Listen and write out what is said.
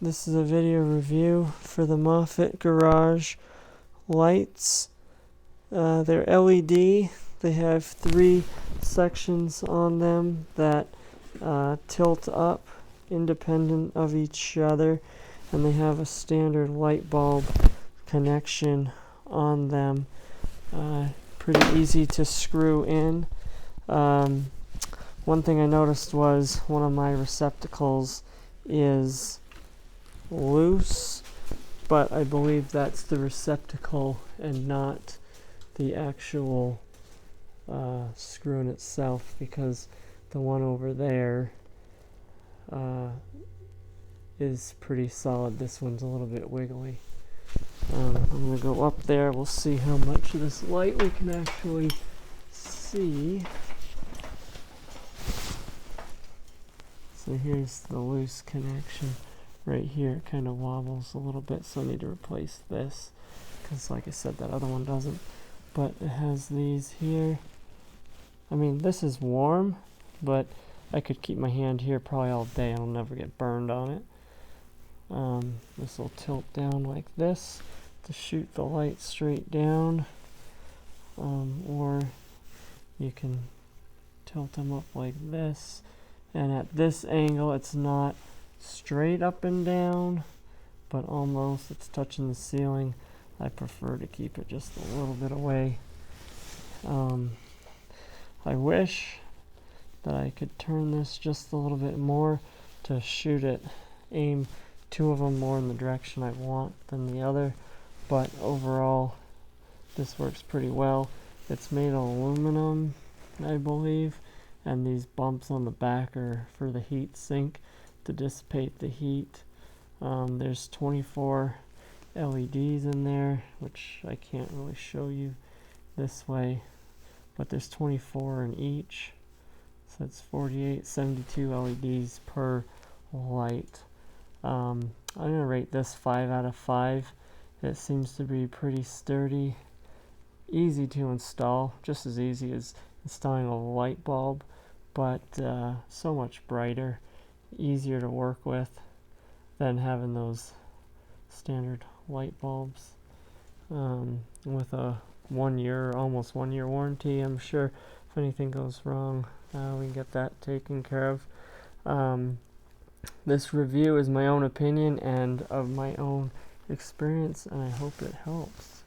This is a video review for the Moffett Garage lights. They're LED. They have 3 sections on them that tilt up independent of each other, and they have a standard light bulb connection on them. Pretty easy to screw in. One thing I noticed was one of my receptacles is loose, but I believe that's the receptacle and not the actual screw in itself, because the one over there is pretty solid. This one's a little bit wiggly. I'm going to go up there. We'll see how much of this light we can actually see. So here's the loose connection right here. It kind of wobbles a little bit, so I need to replace this because, like I said, that other one doesn't. But it has these here. I mean, this is warm, but I could keep my hand here probably all day. I'll never get burned on it. This will tilt down like this to shoot the light straight down, or you can tilt them up like this. And at this angle, it's not straight up and down, but almost it's touching the ceiling. I prefer to keep it just a little bit away. I wish that I could turn this just a little bit more to shoot it, aim 2 of them more in the direction I want than the other, but overall this works pretty well. It's made of aluminum, I believe, and these bumps on the back are for the heat sink to dissipate the heat. There's 24 LEDs in there, which I can't really show you this way, but there's 24 in each, so it's 48, 72 LEDs per light. I'm going to rate this 5 out of 5. It seems to be pretty sturdy, easy to install, just as easy as installing a light bulb, but so much brighter, easier to work with than having those standard light bulbs. With a 1 year, almost 1 year warranty, I'm sure if anything goes wrong, we can get that taken care of. This review is my own opinion and of my own experience, and I hope it helps.